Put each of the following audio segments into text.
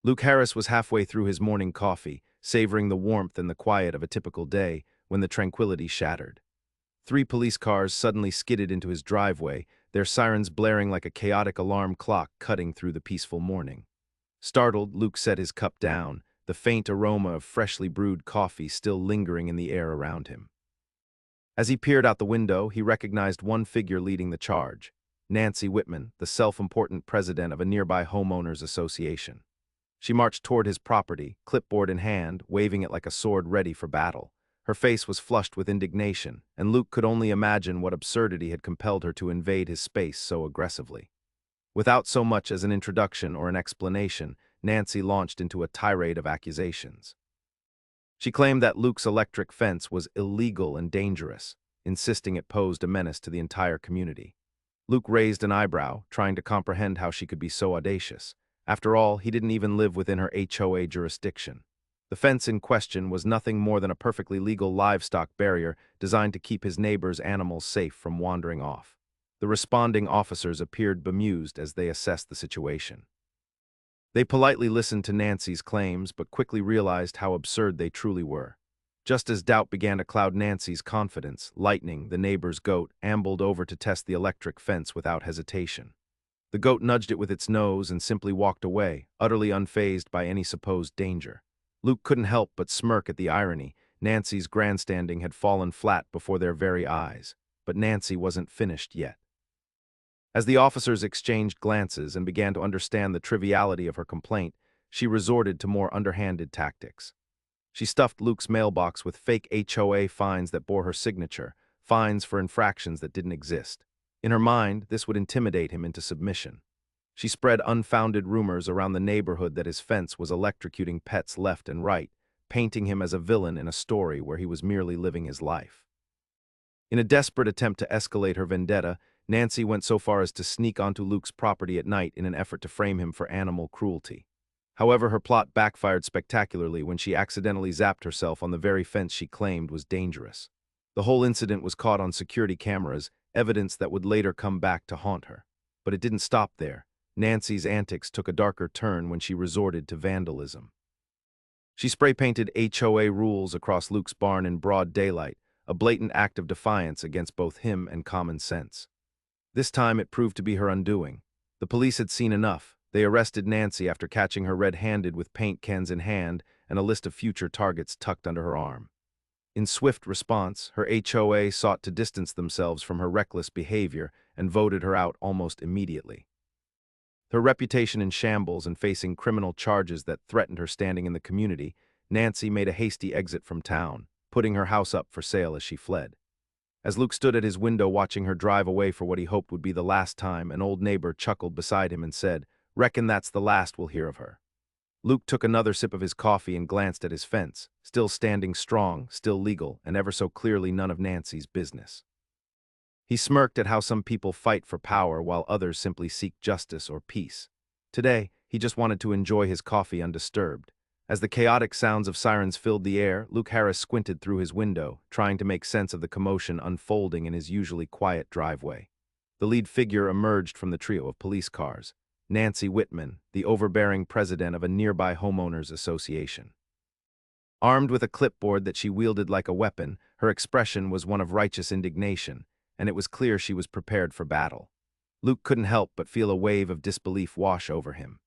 Luke Harris was halfway through his morning coffee, savoring the warmth and the quiet of a typical day, when the tranquility shattered. Three police cars suddenly skidded into his driveway, their sirens blaring like a chaotic alarm clock cutting through the peaceful morning. Startled, Luke set his cup down, the faint aroma of freshly brewed coffee still lingering in the air around him. As he peered out the window, he recognized one figure leading the charge: Nancy Whitman, the self-important president of a nearby homeowners association. She marched toward his property, clipboard in hand, waving it like a sword ready for battle. Her face was flushed with indignation, and Luke could only imagine what absurdity had compelled her to invade his space so aggressively. Without so much as an introduction or an explanation, Nancy launched into a tirade of accusations. She claimed that Luke's electric fence was illegal and dangerous, insisting it posed a menace to the entire community. Luke raised an eyebrow, trying to comprehend how she could be so audacious. After all, he didn't even live within her HOA jurisdiction. The fence in question was nothing more than a perfectly legal livestock barrier designed to keep his neighbor's animals safe from wandering off. The responding officers appeared bemused as they assessed the situation. They politely listened to Nancy's claims, but quickly realized how absurd they truly were. Just as doubt began to cloud Nancy's confidence, Lightning, the neighbor's goat, ambled over to test the electric fence without hesitation. The goat nudged it with its nose and simply walked away, utterly unfazed by any supposed danger. Luke couldn't help but smirk at the irony. Nancy's grandstanding had fallen flat before their very eyes. But Nancy wasn't finished yet. As the officers exchanged glances and began to understand the triviality of her complaint, she resorted to more underhanded tactics. She stuffed Luke's mailbox with fake HOA fines that bore her signature, fines for infractions that didn't exist. In her mind, this would intimidate him into submission. She spread unfounded rumors around the neighborhood that his fence was electrocuting pets left and right, painting him as a villain in a story where he was merely living his life. In a desperate attempt to escalate her vendetta, Nancy went so far as to sneak onto Luke's property at night in an effort to frame him for animal cruelty. However, her plot backfired spectacularly when she accidentally zapped herself on the very fence she claimed was dangerous. The whole incident was caught on security cameras, evidence that would later come back to haunt her. But it didn't stop there. Nancy's antics took a darker turn when she resorted to vandalism. She spray-painted HOA rules across Luke's barn in broad daylight, a blatant act of defiance against both him and common sense. This time it proved to be her undoing. The police had seen enough. They arrested Nancy after catching her red-handed with paint cans in hand and a list of future targets tucked under her arm. In swift response, her HOA sought to distance themselves from her reckless behavior and voted her out almost immediately. Her reputation in shambles and facing criminal charges that threatened her standing in the community, Nancy made a hasty exit from town, putting her house up for sale as she fled. As Luke stood at his window watching her drive away for what he hoped would be the last time, an old neighbor chuckled beside him and said, "Reckon that's the last we'll hear of her." Luke took another sip of his coffee and glanced at his fence, still standing strong, still legal, and ever so clearly none of Nancy's business. He smirked at how some people fight for power while others simply seek justice or peace. Today, he just wanted to enjoy his coffee undisturbed. As the chaotic sounds of sirens filled the air, Luke Harris squinted through his window, trying to make sense of the commotion unfolding in his usually quiet driveway. The lead figure emerged from the trio of police cars: Nancy Whitman, the overbearing president of a nearby homeowners association. Armed with a clipboard that she wielded like a weapon, her expression was one of righteous indignation, and it was clear she was prepared for battle. Luke couldn't help but feel a wave of disbelief wash over him.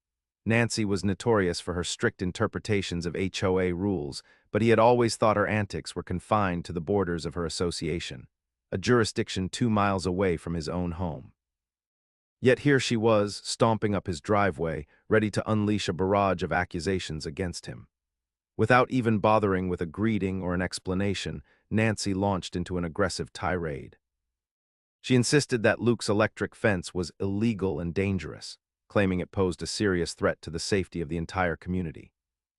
Nancy was notorious for her strict interpretations of HOA rules, but he had always thought her antics were confined to the borders of her association, a jurisdiction 2 miles away from his own home. Yet here she was, stomping up his driveway, ready to unleash a barrage of accusations against him. Without even bothering with a greeting or an explanation, Nancy launched into an aggressive tirade. She insisted that Luke's electric fence was illegal and dangerous, claiming it posed a serious threat to the safety of the entire community.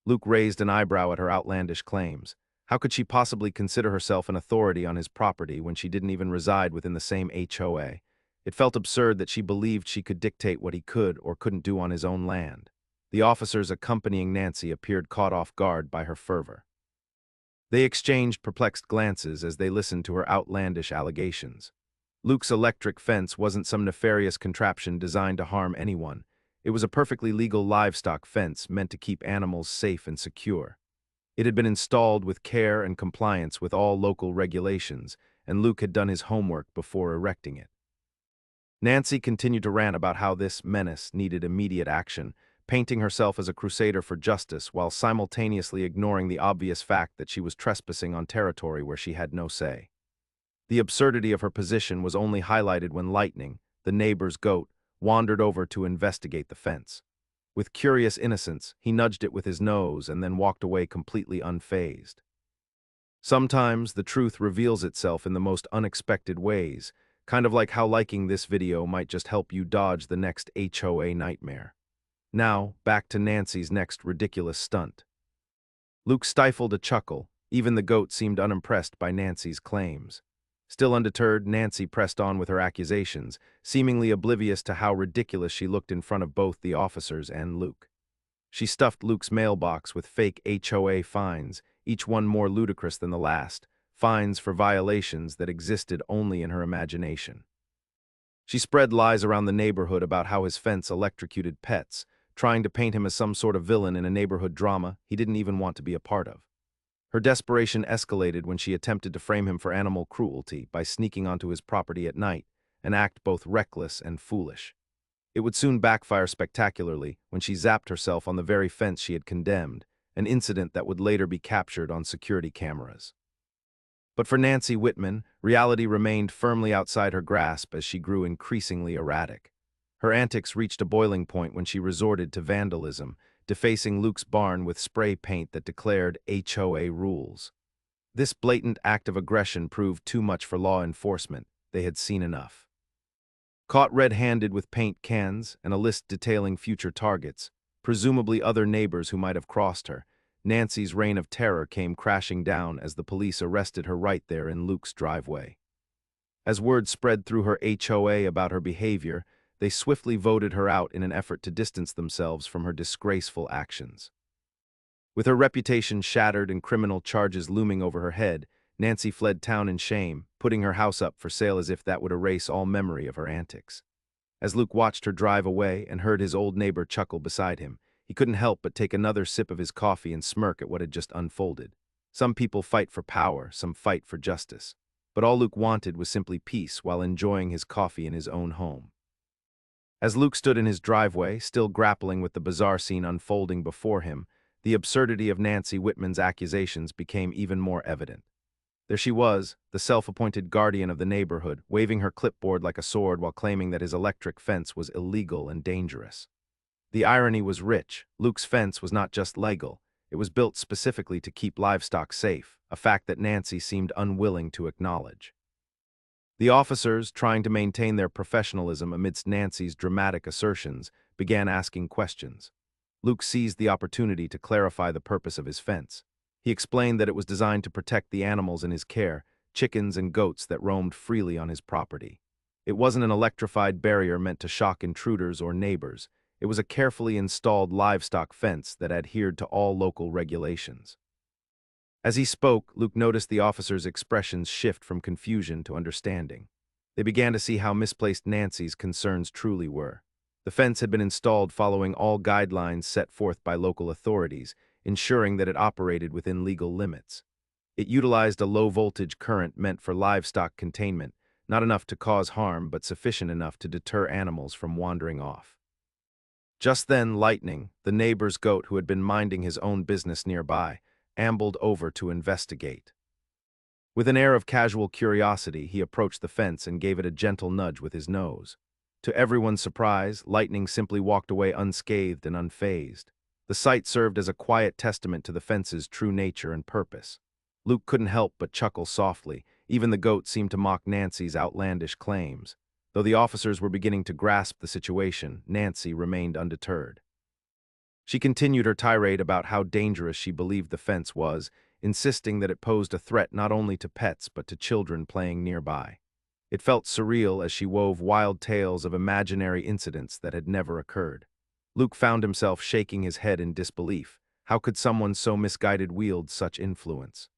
Luke raised an eyebrow at her outlandish claims. How could she possibly consider herself an authority on his property when she didn't even reside within the same HOA? It felt absurd that she believed she could dictate what he could or couldn't do on his own land. The officers accompanying Nancy appeared caught off guard by her fervor. They exchanged perplexed glances as they listened to her outlandish allegations. Luke's electric fence wasn't some nefarious contraption designed to harm anyone. It was a perfectly legal livestock fence meant to keep animals safe and secure. It had been installed with care and compliance with all local regulations, and Luke had done his homework before erecting it. Nancy continued to rant about how this menace needed immediate action, painting herself as a crusader for justice while simultaneously ignoring the obvious fact that she was trespassing on territory where she had no say. The absurdity of her position was only highlighted when Lightning, the neighbor's goat, wandered over to investigate the fence. With curious innocence, he nudged it with his nose and then walked away completely unfazed. Sometimes the truth reveals itself in the most unexpected ways, kind of like how liking this video might just help you dodge the next HOA nightmare. Now, back to Nancy's next ridiculous stunt. Luke stifled a chuckle. Even the goat seemed unimpressed by Nancy's claims. Still undeterred, Nancy pressed on with her accusations, seemingly oblivious to how ridiculous she looked in front of both the officers and Luke. She stuffed Luke's mailbox with fake HOA fines, each one more ludicrous than the last, fines for violations that existed only in her imagination. She spread lies around the neighborhood about how his fence electrocuted pets, trying to paint him as some sort of villain in a neighborhood drama he didn't even want to be a part of. Her desperation escalated when she attempted to frame him for animal cruelty by sneaking onto his property at night, an act both reckless and foolish. It would soon backfire spectacularly when she zapped herself on the very fence she had condemned, an incident that would later be captured on security cameras. But for Nancy Whitman, reality remained firmly outside her grasp as she grew increasingly erratic. Her antics reached a boiling point when she resorted to vandalism, defacing Luke's barn with spray paint that declared HOA rules. This blatant act of aggression proved too much for law enforcement. They had seen enough. Caught red-handed with paint cans and a list detailing future targets, presumably other neighbors who might have crossed her, Nancy's reign of terror came crashing down as the police arrested her right there in Luke's driveway. As word spread through her HOA about her behavior, they swiftly voted her out in an effort to distance themselves from her disgraceful actions. With her reputation shattered and criminal charges looming over her head, Nancy fled town in shame, putting her house up for sale as if that would erase all memory of her antics. As Luke watched her drive away and heard his old neighbor chuckle beside him, he couldn't help but take another sip of his coffee and smirk at what had just unfolded. Some people fight for power, some fight for justice. But all Luke wanted was simply peace while enjoying his coffee in his own home. As Luke stood in his driveway, still grappling with the bizarre scene unfolding before him, the absurdity of Nancy Whitman's accusations became even more evident. There she was, the self-appointed guardian of the neighborhood, waving her clipboard like a sword while claiming that his electric fence was illegal and dangerous. The irony was rich. Luke's fence was not just legal, it was built specifically to keep livestock safe, a fact that Nancy seemed unwilling to acknowledge. The officers, trying to maintain their professionalism amidst Nancy's dramatic assertions, began asking questions. Luke seized the opportunity to clarify the purpose of his fence. He explained that it was designed to protect the animals in his care, chickens and goats that roamed freely on his property. It wasn't an electrified barrier meant to shock intruders or neighbors. It was a carefully installed livestock fence that adhered to all local regulations. As he spoke, Luke noticed the officers' expressions shift from confusion to understanding. They began to see how misplaced Nancy's concerns truly were. The fence had been installed following all guidelines set forth by local authorities, ensuring that it operated within legal limits. It utilized a low-voltage current meant for livestock containment, not enough to cause harm but sufficient enough to deter animals from wandering off. Just then, Lightning, the neighbor's goat who had been minding his own business nearby, ambled over to investigate. With an air of casual curiosity, he approached the fence and gave it a gentle nudge with his nose. To everyone's surprise, Lightning simply walked away unscathed and unfazed. The sight served as a quiet testament to the fence's true nature and purpose. Luke couldn't help but chuckle softly. Even the goat seemed to mock Nancy's outlandish claims. Though the officers were beginning to grasp the situation, Nancy remained undeterred. She continued her tirade about how dangerous she believed the fence was, insisting that it posed a threat not only to pets but to children playing nearby. It felt surreal as she wove wild tales of imaginary incidents that had never occurred. Luke found himself shaking his head in disbelief. How could someone so misguided wield such influence?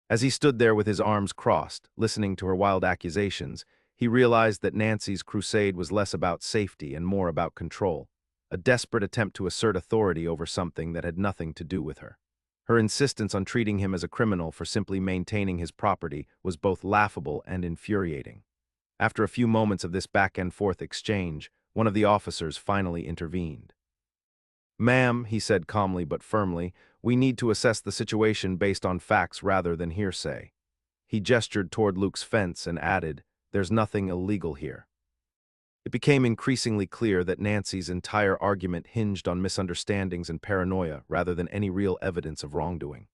As he stood there with his arms crossed, listening to her wild accusations, he realized that Nancy's crusade was less about safety and more about control. a desperate attempt to assert authority over something that had nothing to do with her. Her insistence on treating him as a criminal for simply maintaining his property was both laughable and infuriating. After a few moments of this back-and-forth exchange, one of the officers finally intervened. "Ma'am," he said calmly but firmly, "we need to assess the situation based on facts rather than hearsay." He gestured toward Luke's fence and added, "There's nothing illegal here." It became increasingly clear that Nancy's entire argument hinged on misunderstandings and paranoia rather than any real evidence of wrongdoing.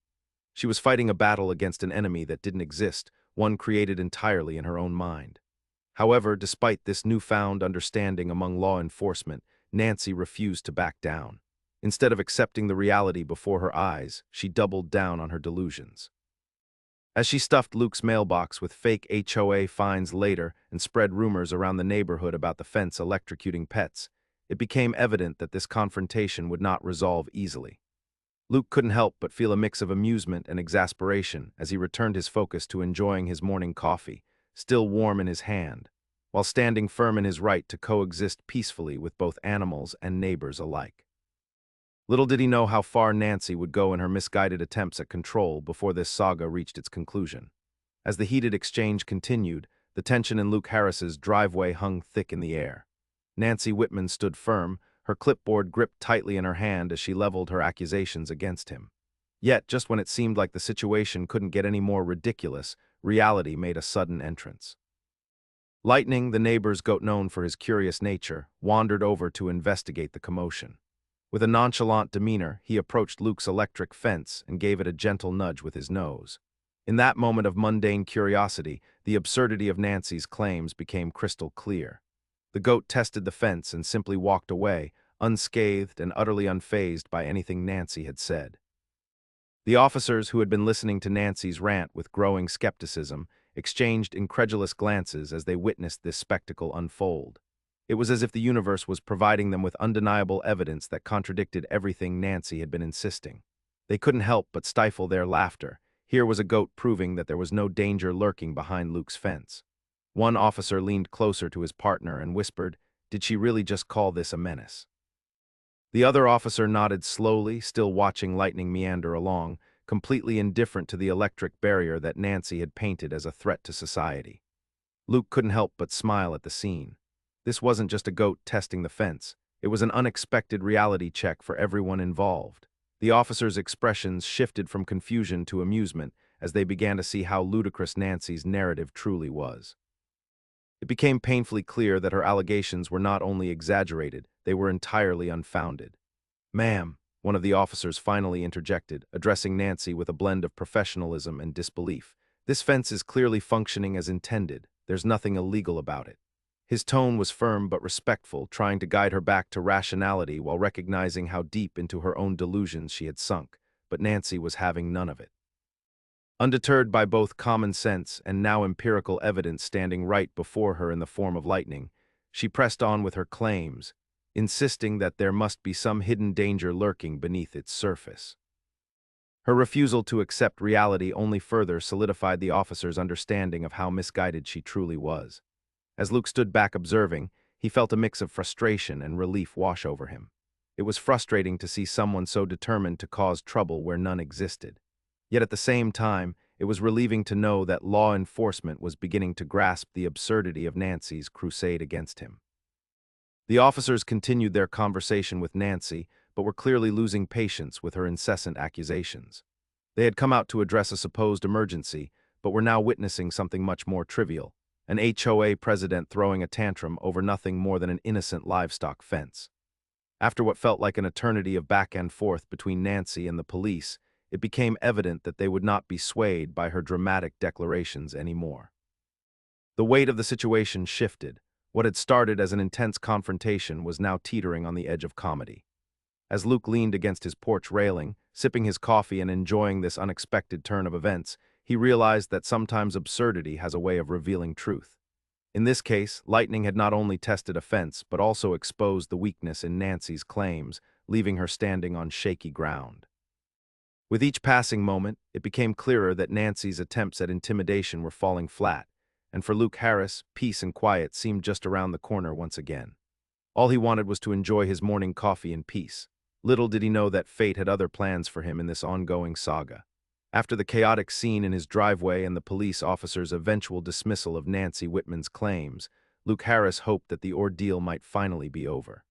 She was fighting a battle against an enemy that didn't exist, one created entirely in her own mind. However, despite this newfound understanding among law enforcement, Nancy refused to back down. Instead of accepting the reality before her eyes, she doubled down on her delusions. As she stuffed Luke's mailbox with fake HOA fines later and spread rumors around the neighborhood about the fence electrocuting pets, it became evident that this confrontation would not resolve easily. Luke couldn't help but feel a mix of amusement and exasperation as he returned his focus to enjoying his morning coffee, still warm in his hand, while standing firm in his right to coexist peacefully with both animals and neighbors alike. Little did he know how far Nancy would go in her misguided attempts at control before this saga reached its conclusion. As the heated exchange continued, the tension in Luke Harris's driveway hung thick in the air. Nancy Whitman stood firm, her clipboard gripped tightly in her hand as she leveled her accusations against him. Yet, just when it seemed like the situation couldn't get any more ridiculous, reality made a sudden entrance. Lightning, the neighbor's goat known for his curious nature, wandered over to investigate the commotion. With a nonchalant demeanor, he approached Luke's electric fence and gave it a gentle nudge with his nose. In that moment of mundane curiosity, the absurdity of Nancy's claims became crystal clear. The goat tested the fence and simply walked away, unscathed and utterly unfazed by anything Nancy had said. The officers, who had been listening to Nancy's rant with growing skepticism, exchanged incredulous glances as they witnessed this spectacle unfold. It was as if the universe was providing them with undeniable evidence that contradicted everything Nancy had been insisting. They couldn't help but stifle their laughter. Here was a goat proving that there was no danger lurking behind Luke's fence. One officer leaned closer to his partner and whispered, "Did she really just call this a menace?" The other officer nodded slowly, still watching Lightning meander along, completely indifferent to the electric barrier that Nancy had painted as a threat to society. Luke couldn't help but smile at the scene. This wasn't just a goat testing the fence. It was an unexpected reality check for everyone involved. The officers' expressions shifted from confusion to amusement as they began to see how ludicrous Nancy's narrative truly was. It became painfully clear that her allegations were not only exaggerated, they were entirely unfounded. "Ma'am," one of the officers finally interjected, addressing Nancy with a blend of professionalism and disbelief, "this fence is clearly functioning as intended. There's nothing illegal about it." His tone was firm but respectful, trying to guide her back to rationality while recognizing how deep into her own delusions she had sunk, but Nancy was having none of it. Undeterred by both common sense and now empirical evidence standing right before her in the form of Lightning, she pressed on with her claims, insisting that there must be some hidden danger lurking beneath its surface. Her refusal to accept reality only further solidified the officer's understanding of how misguided she truly was. As Luke stood back observing, he felt a mix of frustration and relief wash over him. It was frustrating to see someone so determined to cause trouble where none existed. Yet at the same time, it was relieving to know that law enforcement was beginning to grasp the absurdity of Nancy's crusade against him. The officers continued their conversation with Nancy, but were clearly losing patience with her incessant accusations. They had come out to address a supposed emergency, but were now witnessing something much more trivial: an HOA president throwing a tantrum over nothing more than an innocent livestock fence. After what felt like an eternity of back and forth between Nancy and the police, it became evident that they would not be swayed by her dramatic declarations anymore. The weight of the situation shifted. What had started as an intense confrontation was now teetering on the edge of comedy. As Luke leaned against his porch railing, sipping his coffee and enjoying this unexpected turn of events, he realized that sometimes absurdity has a way of revealing truth. In this case, Lightning had not only tested a fence, but also exposed the weakness in Nancy's claims, leaving her standing on shaky ground. With each passing moment, it became clearer that Nancy's attempts at intimidation were falling flat, and for Luke Harris, peace and quiet seemed just around the corner once again. All he wanted was to enjoy his morning coffee in peace. Little did he know that fate had other plans for him in this ongoing saga. After the chaotic scene in his driveway and the police officer's eventual dismissal of Nancy Whitman's claims, Luke Harris hoped that the ordeal might finally be over.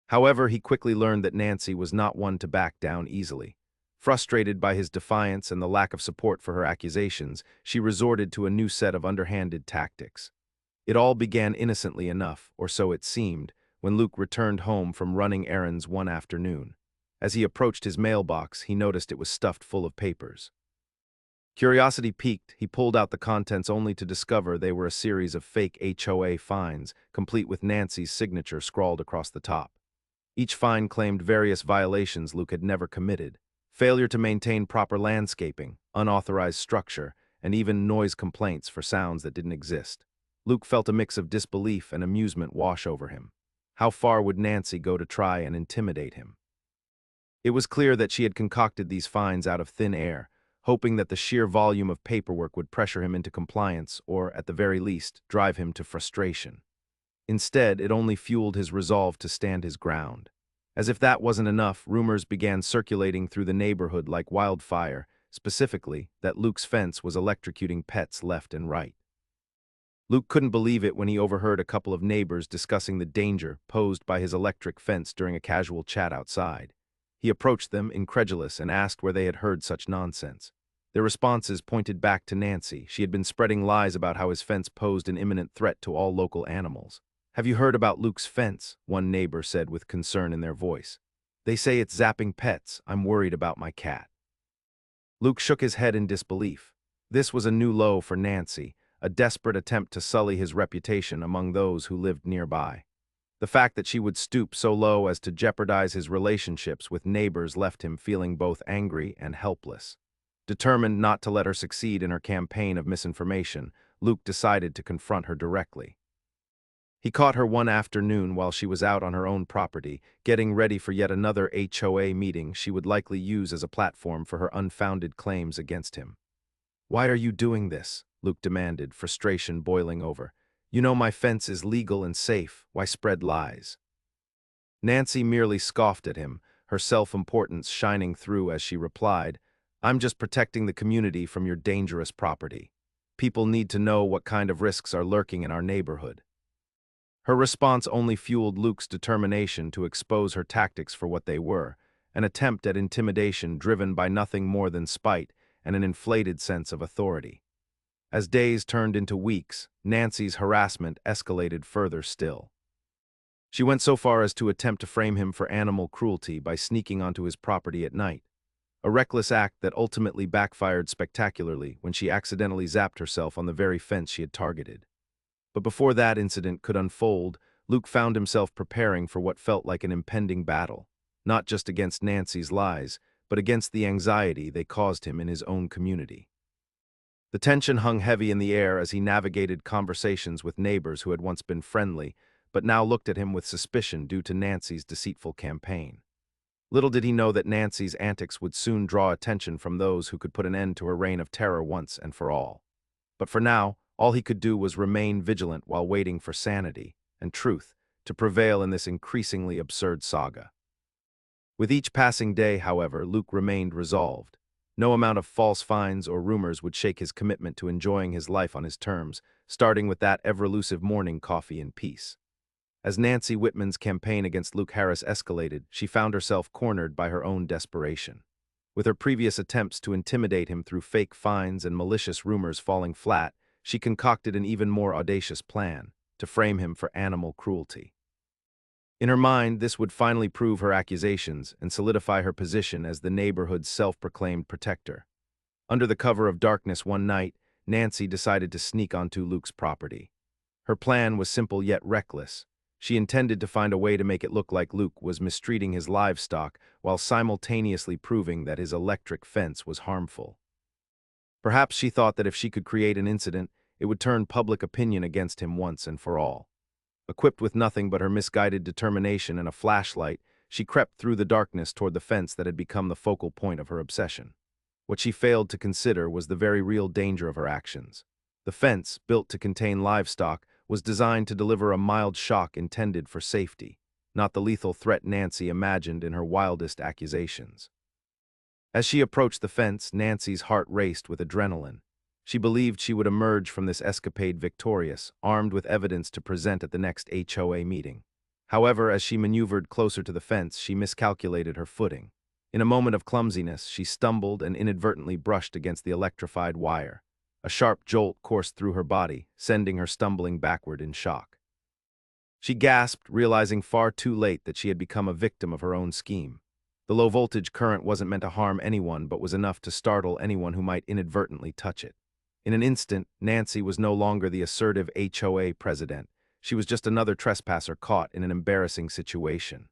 However, he quickly learned that Nancy was not one to back down easily. Frustrated by his defiance and the lack of support for her accusations, she resorted to a new set of underhanded tactics. It all began innocently enough, or so it seemed, when Luke returned home from running errands one afternoon. As he approached his mailbox, he noticed it was stuffed full of papers. Curiosity piqued, he pulled out the contents only to discover they were a series of fake HOA fines, complete with Nancy's signature scrawled across the top. Each fine claimed various violations Luke had never committed: failure to maintain proper landscaping, unauthorized structure, and even noise complaints for sounds that didn't exist. Luke felt a mix of disbelief and amusement wash over him. How far would Nancy go to try and intimidate him? It was clear that she had concocted these fines out of thin air, hoping that the sheer volume of paperwork would pressure him into compliance or, at the very least, drive him to frustration. Instead, it only fueled his resolve to stand his ground. As if that wasn't enough, rumors began circulating through the neighborhood like wildfire, specifically that Luke's fence was electrocuting pets left and right. Luke couldn't believe it when he overheard a couple of neighbors discussing the danger posed by his electric fence during a casual chat outside. He approached them, incredulous, and asked where they had heard such nonsense. Their responses pointed back to Nancy. She had been spreading lies about how his fence posed an imminent threat to all local animals. "Have you heard about Luke's fence?" one neighbor said with concern in their voice. "They say it's zapping pets. I'm worried about my cat." Luke shook his head in disbelief. This was a new low for Nancy, a desperate attempt to sully his reputation among those who lived nearby. The fact that she would stoop so low as to jeopardize his relationships with neighbors left him feeling both angry and helpless. Determined not to let her succeed in her campaign of misinformation, Luke decided to confront her directly. He caught her one afternoon while she was out on her own property, getting ready for yet another HOA meeting she would likely use as a platform for her unfounded claims against him. "Why are you doing this?" Luke demanded, frustration boiling over. "You know my fence is legal and safe. Why spread lies?" Nancy merely scoffed at him, her self-importance shining through as she replied, "I'm just protecting the community from your dangerous property. People need to know what kind of risks are lurking in our neighborhood." Her response only fueled Luke's determination to expose her tactics for what they were, an attempt at intimidation driven by nothing more than spite and an inflated sense of authority. As days turned into weeks, Nancy's harassment escalated further still. She went so far as to attempt to frame him for animal cruelty by sneaking onto his property at night, a reckless act that ultimately backfired spectacularly when she accidentally zapped herself on the very fence she had targeted. But before that incident could unfold, Luke found himself preparing for what felt like an impending battle, not just against Nancy's lies, but against the anxiety they caused him in his own community. The tension hung heavy in the air as he navigated conversations with neighbors who had once been friendly, but now looked at him with suspicion due to Nancy's deceitful campaign. Little did he know that Nancy's antics would soon draw attention from those who could put an end to her reign of terror once and for all. But for now, all he could do was remain vigilant while waiting for sanity and truth to prevail in this increasingly absurd saga. With each passing day, however, Luke remained resolved. No amount of false fines or rumors would shake his commitment to enjoying his life on his terms, starting with that ever-elusive morning coffee in peace. As Nancy Whitman's campaign against Luke Harris escalated, she found herself cornered by her own desperation. With her previous attempts to intimidate him through fake fines and malicious rumors falling flat, she concocted an even more audacious plan to frame him for animal cruelty. In her mind, this would finally prove her accusations and solidify her position as the neighborhood's self-proclaimed protector. Under the cover of darkness one night, Nancy decided to sneak onto Luke's property. Her plan was simple yet reckless. She intended to find a way to make it look like Luke was mistreating his livestock while simultaneously proving that his electric fence was harmful. Perhaps she thought that if she could create an incident, it would turn public opinion against him once and for all. Equipped with nothing but her misguided determination and a flashlight, she crept through the darkness toward the fence that had become the focal point of her obsession. What she failed to consider was the very real danger of her actions. The fence, built to contain livestock, was designed to deliver a mild shock intended for safety, not the lethal threat Nancy imagined in her wildest accusations. As she approached the fence, Nancy's heart raced with adrenaline. She believed she would emerge from this escapade victorious, armed with evidence to present at the next HOA meeting. However, as she maneuvered closer to the fence, she miscalculated her footing. In a moment of clumsiness, she stumbled and inadvertently brushed against the electrified wire. A sharp jolt coursed through her body, sending her stumbling backward in shock. She gasped, realizing far too late that she had become a victim of her own scheme. The low-voltage current wasn't meant to harm anyone but was enough to startle anyone who might inadvertently touch it. In an instant, Nancy was no longer the assertive HOA president. She was just another trespasser caught in an embarrassing situation.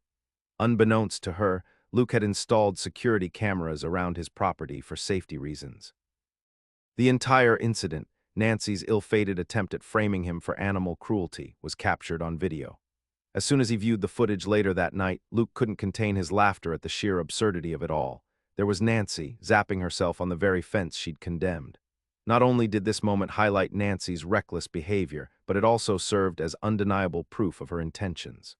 Unbeknownst to her, Luke had installed security cameras around his property for safety reasons. The entire incident, Nancy's ill-fated attempt at framing him for animal cruelty, was captured on video. As soon as he viewed the footage later that night, Luke couldn't contain his laughter at the sheer absurdity of it all. There was Nancy, zapping herself on the very fence she'd condemned. Not only did this moment highlight Nancy's reckless behavior, but it also served as undeniable proof of her intentions.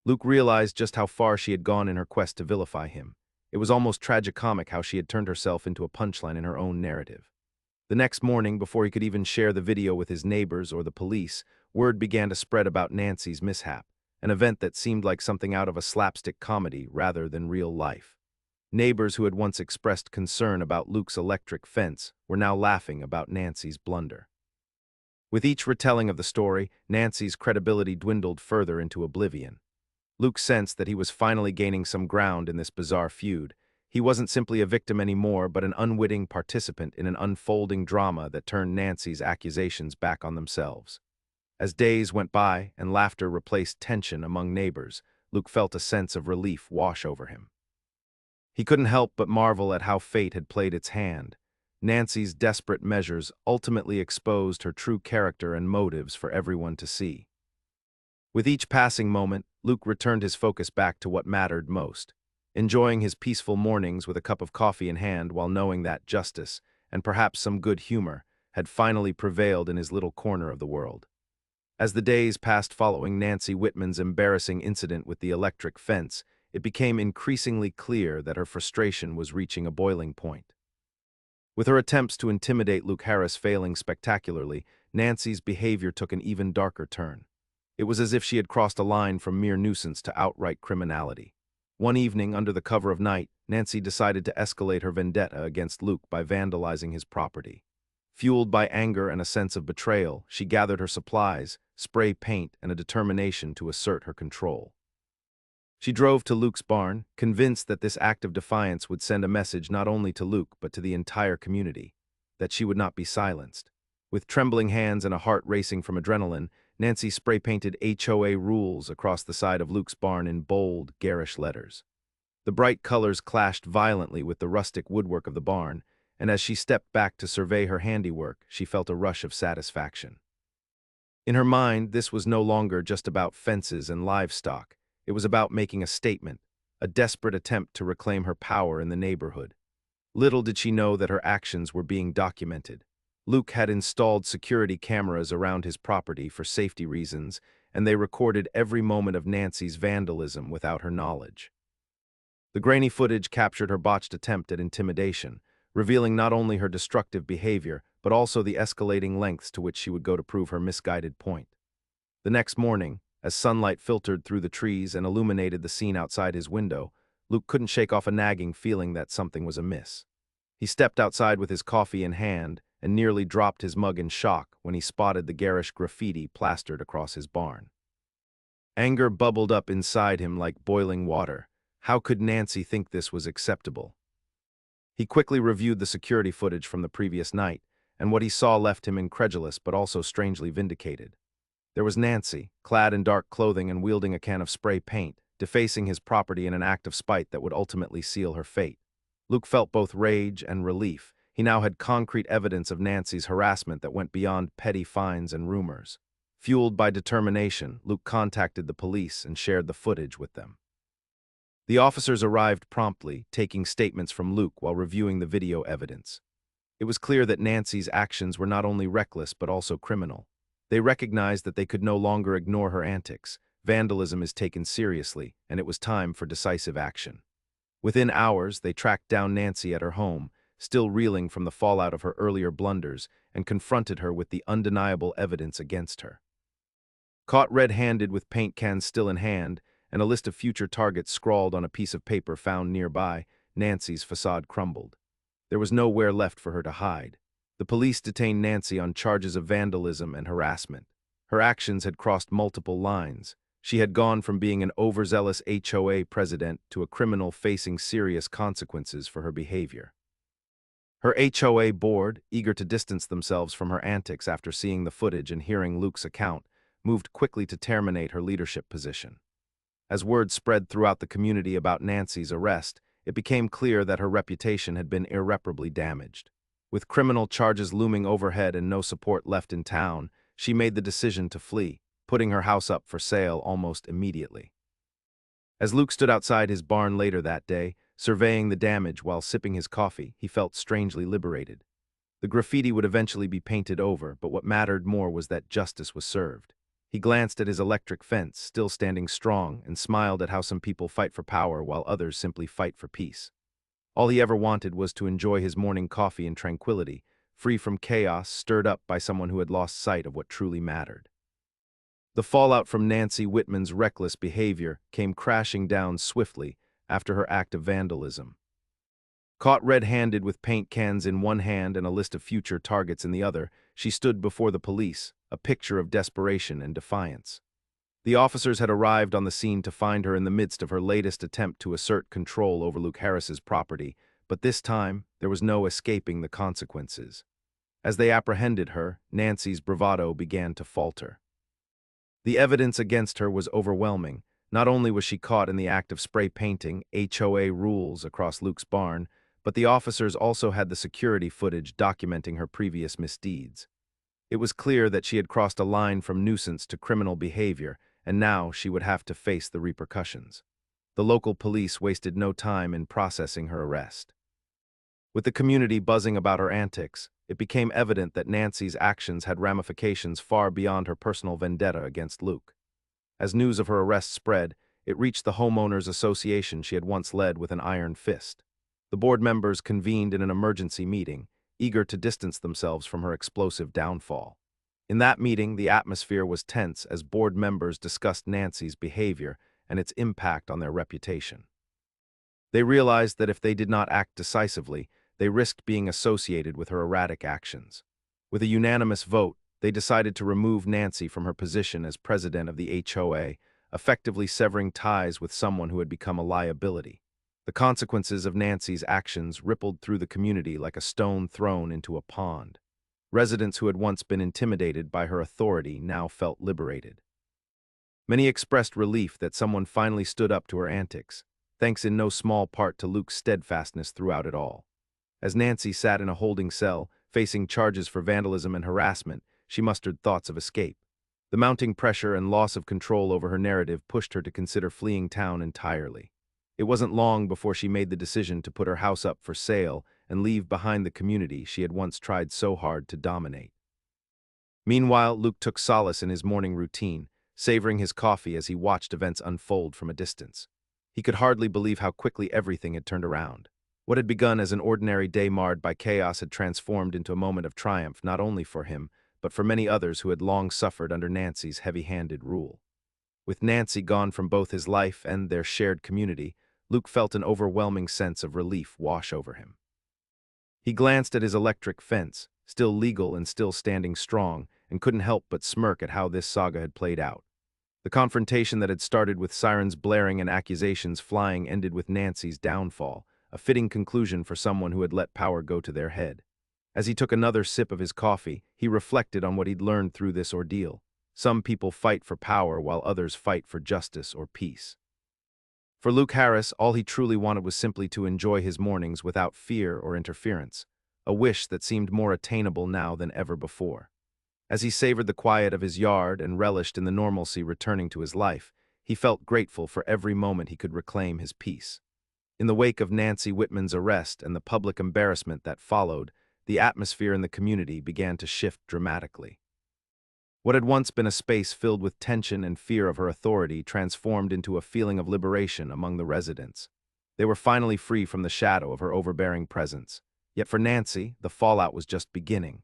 Luke realized just how far she had gone in her quest to vilify him. It was almost tragicomic how she had turned herself into a punchline in her own narrative. The next morning, before he could even share the video with his neighbors or the police, word began to spread about Nancy's mishap, an event that seemed like something out of a slapstick comedy rather than real life. Neighbors who had once expressed concern about Luke's electric fence were now laughing about Nancy's blunder. With each retelling of the story, Nancy's credibility dwindled further into oblivion. Luke sensed that he was finally gaining some ground in this bizarre feud. He wasn't simply a victim anymore, but an unwitting participant in an unfolding drama that turned Nancy's accusations back on themselves. As days went by and laughter replaced tension among neighbors, Luke felt a sense of relief wash over him. He couldn't help but marvel at how fate had played its hand. Nancy's desperate measures ultimately exposed her true character and motives for everyone to see. With each passing moment, Luke returned his focus back to what mattered most, enjoying his peaceful mornings with a cup of coffee in hand while knowing that justice, and perhaps some good humor, had finally prevailed in his little corner of the world. As the days passed following Nancy Whitman's embarrassing incident with the electric fence, it became increasingly clear that her frustration was reaching a boiling point. With her attempts to intimidate Luke Harris failing spectacularly, Nancy's behavior took an even darker turn. It was as if she had crossed a line from mere nuisance to outright criminality. One evening, under the cover of night, Nancy decided to escalate her vendetta against Luke by vandalizing his property. Fueled by anger and a sense of betrayal, she gathered her supplies, spray paint, and a determination to assert her control. She drove to Luke's barn, convinced that this act of defiance would send a message not only to Luke but to the entire community, that she would not be silenced. With trembling hands and a heart racing from adrenaline, Nancy spray-painted HOA rules across the side of Luke's barn in bold, garish letters. The bright colors clashed violently with the rustic woodwork of the barn, and as she stepped back to survey her handiwork, she felt a rush of satisfaction. In her mind, this was no longer just about fences and livestock. It was about making a statement, a desperate attempt to reclaim her power in the neighborhood. Little did she know that her actions were being documented. Luke had installed security cameras around his property for safety reasons, and they recorded every moment of Nancy's vandalism without her knowledge. The grainy footage captured her botched attempt at intimidation, revealing not only her destructive behavior, but also the escalating lengths to which she would go to prove her misguided point. The next morning, as sunlight filtered through the trees and illuminated the scene outside his window, Luke couldn't shake off a nagging feeling that something was amiss. He stepped outside with his coffee in hand and nearly dropped his mug in shock when he spotted the garish graffiti plastered across his barn. Anger bubbled up inside him like boiling water. How could Nancy think this was acceptable? He quickly reviewed the security footage from the previous night, and what he saw left him incredulous but also strangely vindicated. There was Nancy, clad in dark clothing and wielding a can of spray paint, defacing his property in an act of spite that would ultimately seal her fate. Luke felt both rage and relief. He now had concrete evidence of Nancy's harassment that went beyond petty fines and rumors. Fueled by determination, Luke contacted the police and shared the footage with them. The officers arrived promptly, taking statements from Luke while reviewing the video evidence. It was clear that Nancy's actions were not only reckless but also criminal. They recognized that they could no longer ignore her antics. Vandalism is taken seriously, and it was time for decisive action. Within hours, they tracked down Nancy at her home, still reeling from the fallout of her earlier blunders, and confronted her with the undeniable evidence against her. Caught red-handed with paint cans still in hand, and a list of future targets scrawled on a piece of paper found nearby, Nancy's facade crumbled. There was nowhere left for her to hide. The police detained Nancy on charges of vandalism and harassment. Her actions had crossed multiple lines. She had gone from being an overzealous HOA president to a criminal facing serious consequences for her behavior. Her HOA board, eager to distance themselves from her antics after seeing the footage and hearing Luke's account, moved quickly to terminate her leadership position. As word spread throughout the community about Nancy's arrest, it became clear that her reputation had been irreparably damaged. With criminal charges looming overhead and no support left in town, she made the decision to flee, putting her house up for sale almost immediately. As Luke stood outside his barn later that day, surveying the damage while sipping his coffee, he felt strangely liberated. The graffiti would eventually be painted over, but what mattered more was that justice was served. He glanced at his electric fence, still standing strong, and smiled at how some people fight for power while others simply fight for peace. All he ever wanted was to enjoy his morning coffee in tranquility, free from chaos stirred up by someone who had lost sight of what truly mattered. The fallout from Nancy Whitman's reckless behavior came crashing down swiftly after her act of vandalism. Caught red-handed with paint cans in one hand and a list of future targets in the other, she stood before the police, a picture of desperation and defiance. The officers had arrived on the scene to find her in the midst of her latest attempt to assert control over Luke Harris's property, but this time there was no escaping the consequences. As they apprehended her, Nancy's bravado began to falter. The evidence against her was overwhelming. Not only was she caught in the act of spray painting HOA rules across Luke's barn, but the officers also had the security footage documenting her previous misdeeds. It was clear that she had crossed a line from nuisance to criminal behavior, and now she would have to face the repercussions. The local police wasted no time in processing her arrest. With the community buzzing about her antics, it became evident that Nancy's actions had ramifications far beyond her personal vendetta against Luke. As news of her arrest spread, it reached the homeowners association she had once led with an iron fist. The board members convened in an emergency meeting, eager to distance themselves from her explosive downfall. In that meeting, the atmosphere was tense as board members discussed Nancy's behavior and its impact on their reputation. They realized that if they did not act decisively, they risked being associated with her erratic actions. With a unanimous vote, they decided to remove Nancy from her position as president of the HOA, effectively severing ties with someone who had become a liability. The consequences of Nancy's actions rippled through the community like a stone thrown into a pond. Residents who had once been intimidated by her authority now felt liberated. Many expressed relief that someone finally stood up to her antics, thanks in no small part to Luke's steadfastness throughout it all. As Nancy sat in a holding cell, facing charges for vandalism and harassment, she mustered thoughts of escape. The mounting pressure and loss of control over her narrative pushed her to consider fleeing town entirely. It wasn't long before she made the decision to put her house up for sale and leave behind the community she had once tried so hard to dominate. Meanwhile, Luke took solace in his morning routine, savoring his coffee as he watched events unfold from a distance. He could hardly believe how quickly everything had turned around. What had begun as an ordinary day marred by chaos had transformed into a moment of triumph not only for him, but for many others who had long suffered under Nancy's heavy-handed rule. With Nancy gone from both his life and their shared community, Luke felt an overwhelming sense of relief wash over him. He glanced at his electric fence, still legal and still standing strong, and couldn't help but smirk at how this saga had played out. The confrontation that had started with sirens blaring and accusations flying ended with Nancy's downfall, a fitting conclusion for someone who had let power go to their head. As he took another sip of his coffee, he reflected on what he'd learned through this ordeal. Some people fight for power while others fight for justice or peace. For Luke Harris, all he truly wanted was simply to enjoy his mornings without fear or interference, a wish that seemed more attainable now than ever before. As he savored the quiet of his yard and relished in the normalcy returning to his life, he felt grateful for every moment he could reclaim his peace. In the wake of Nancy Whitman's arrest and the public embarrassment that followed, the atmosphere in the community began to shift dramatically. What had once been a space filled with tension and fear of her authority transformed into a feeling of liberation among the residents. They were finally free from the shadow of her overbearing presence. Yet for Nancy, the fallout was just beginning.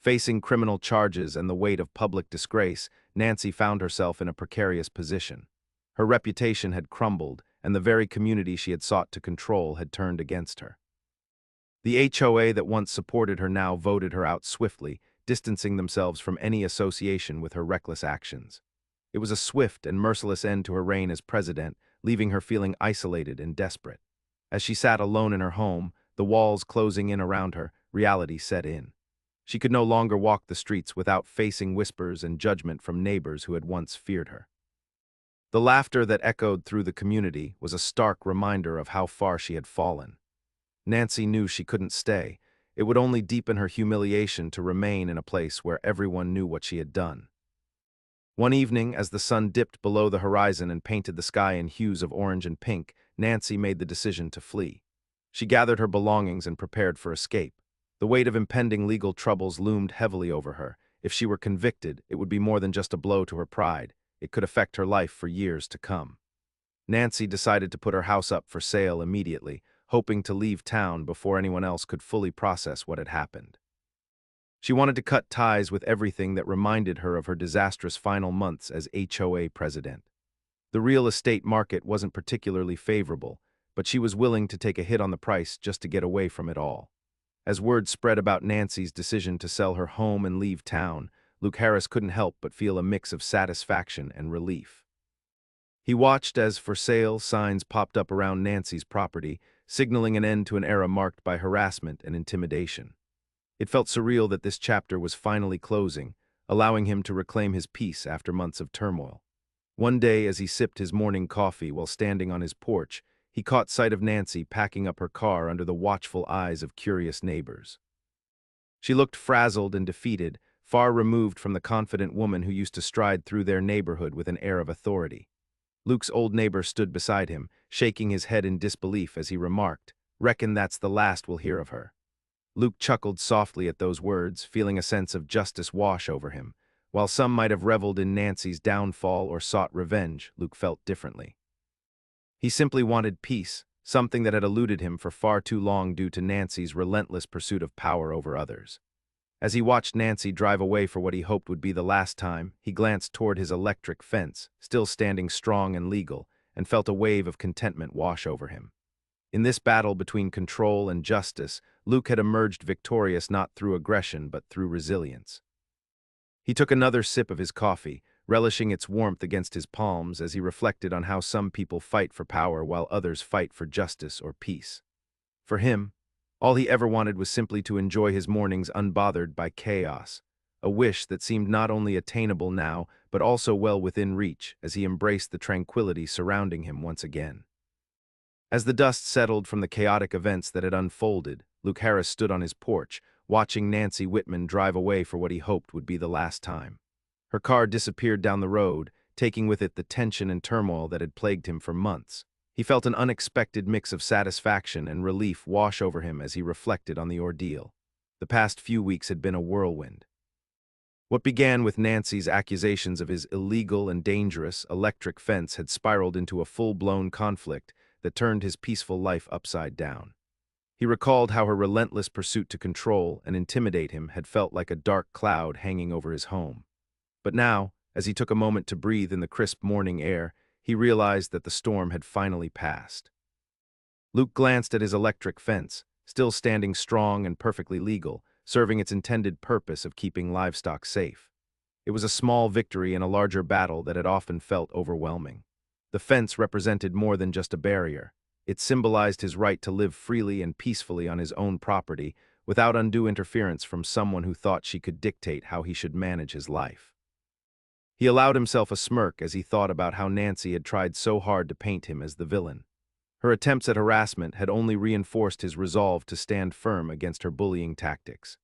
Facing criminal charges and the weight of public disgrace, Nancy found herself in a precarious position. Her reputation had crumbled, and the very community she had sought to control had turned against her. The HOA that once supported her now voted her out swiftly, distancing themselves from any association with her reckless actions. It was a swift and merciless end to her reign as president, leaving her feeling isolated and desperate. As she sat alone in her home, the walls closing in around her, reality set in. She could no longer walk the streets without facing whispers and judgment from neighbors who had once feared her. The laughter that echoed through the community was a stark reminder of how far she had fallen. Nancy knew she couldn't stay. It would only deepen her humiliation to remain in a place where everyone knew what she had done. One evening, as the sun dipped below the horizon and painted the sky in hues of orange and pink, Nancy made the decision to flee. She gathered her belongings and prepared for escape. The weight of impending legal troubles loomed heavily over her. If she were convicted, it would be more than just a blow to her pride. It could affect her life for years to come. Nancy decided to put her house up for sale immediately, hoping to leave town before anyone else could fully process what had happened. She wanted to cut ties with everything that reminded her of her disastrous final months as HOA president. The real estate market wasn't particularly favorable, but she was willing to take a hit on the price just to get away from it all. As word spread about Nancy's decision to sell her home and leave town, Luke Harris couldn't help but feel a mix of satisfaction and relief. He watched as for sale signs popped up around Nancy's property, signaling an end to an era marked by harassment and intimidation. It felt surreal that this chapter was finally closing, allowing him to reclaim his peace after months of turmoil. One day, as he sipped his morning coffee while standing on his porch, he caught sight of Nancy packing up her car under the watchful eyes of curious neighbors. She looked frazzled and defeated, far removed from the confident woman who used to stride through their neighborhood with an air of authority. Luke's old neighbor stood beside him, shaking his head in disbelief as he remarked, "Reckon that's the last we'll hear of her." Luke chuckled softly at those words, feeling a sense of justice wash over him. While some might have reveled in Nancy's downfall or sought revenge, Luke felt differently. He simply wanted peace, something that had eluded him for far too long due to Nancy's relentless pursuit of power over others. As he watched Nancy drive away for what he hoped would be the last time, he glanced toward his electric fence, still standing strong and legal, and felt a wave of contentment wash over him. In this battle between control and justice, Luke had emerged victorious not through aggression but through resilience. He took another sip of his coffee, relishing its warmth against his palms as he reflected on how some people fight for power while others fight for justice or peace. For him, all he ever wanted was simply to enjoy his mornings unbothered by chaos, a wish that seemed not only attainable now, but also well within reach as he embraced the tranquility surrounding him once again. As the dust settled from the chaotic events that had unfolded, Luke Harris stood on his porch, watching Nancy Whitman drive away for what he hoped would be the last time. Her car disappeared down the road, taking with it the tension and turmoil that had plagued him for months. He felt an unexpected mix of satisfaction and relief wash over him as he reflected on the ordeal. The past few weeks had been a whirlwind. What began with Nancy's accusations of his illegal and dangerous electric fence had spiraled into a full-blown conflict that turned his peaceful life upside down. He recalled how her relentless pursuit to control and intimidate him had felt like a dark cloud hanging over his home. But now, as he took a moment to breathe in the crisp morning air, he realized that the storm had finally passed. Luke glanced at his electric fence, still standing strong and perfectly legal, serving its intended purpose of keeping livestock safe. It was a small victory in a larger battle that had often felt overwhelming. The fence represented more than just a barrier. It symbolized his right to live freely and peacefully on his own property, without undue interference from someone who thought she could dictate how he should manage his life. He allowed himself a smirk as he thought about how Nancy had tried so hard to paint him as the villain. Her attempts at harassment had only reinforced his resolve to stand firm against her bullying tactics.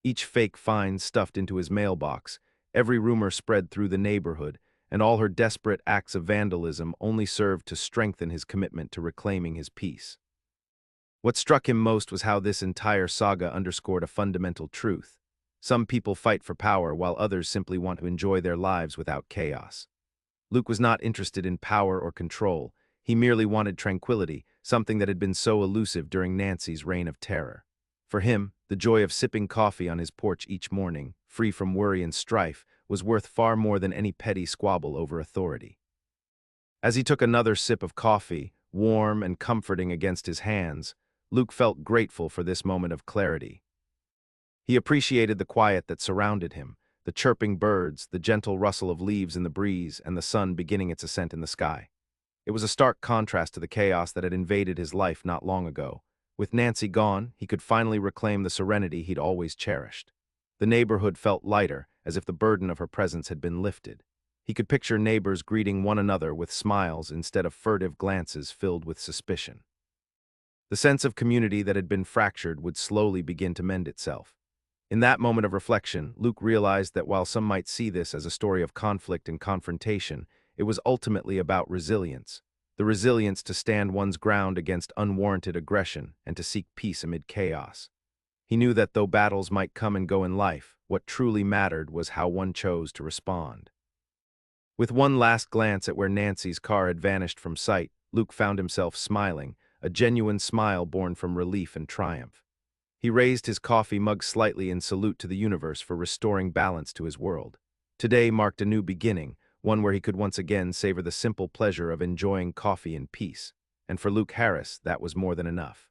Each fake fine stuffed into his mailbox, every rumor spread through the neighborhood, and all her desperate acts of vandalism only served to strengthen his commitment to reclaiming his peace. What struck him most was how this entire saga underscored a fundamental truth. Some people fight for power while others simply want to enjoy their lives without chaos. Luke was not interested in power or control. He merely wanted tranquility, something that had been so elusive during Nancy's reign of terror. For him, the joy of sipping coffee on his porch each morning, free from worry and strife, was worth far more than any petty squabble over authority. As he took another sip of coffee, warm and comforting against his hands, Luke felt grateful for this moment of clarity. He appreciated the quiet that surrounded him, the chirping birds, the gentle rustle of leaves in the breeze, and the sun beginning its ascent in the sky. It was a stark contrast to the chaos that had invaded his life not long ago. With Nancy gone, he could finally reclaim the serenity he'd always cherished. The neighborhood felt lighter, as if the burden of her presence had been lifted. He could picture neighbors greeting one another with smiles instead of furtive glances filled with suspicion. The sense of community that had been fractured would slowly begin to mend itself. In that moment of reflection, Luke realized that while some might see this as a story of conflict and confrontation, it was ultimately about resilience. The resilience to stand one's ground against unwarranted aggression and to seek peace amid chaos. He knew that though battles might come and go in life, what truly mattered was how one chose to respond. With one last glance at where Nancy's car had vanished from sight, Luke found himself smiling, a genuine smile born from relief and triumph. He raised his coffee mug slightly in salute to the universe for restoring balance to his world. Today marked a new beginning, one where he could once again savor the simple pleasure of enjoying coffee in peace. And for Luke Harris, that was more than enough.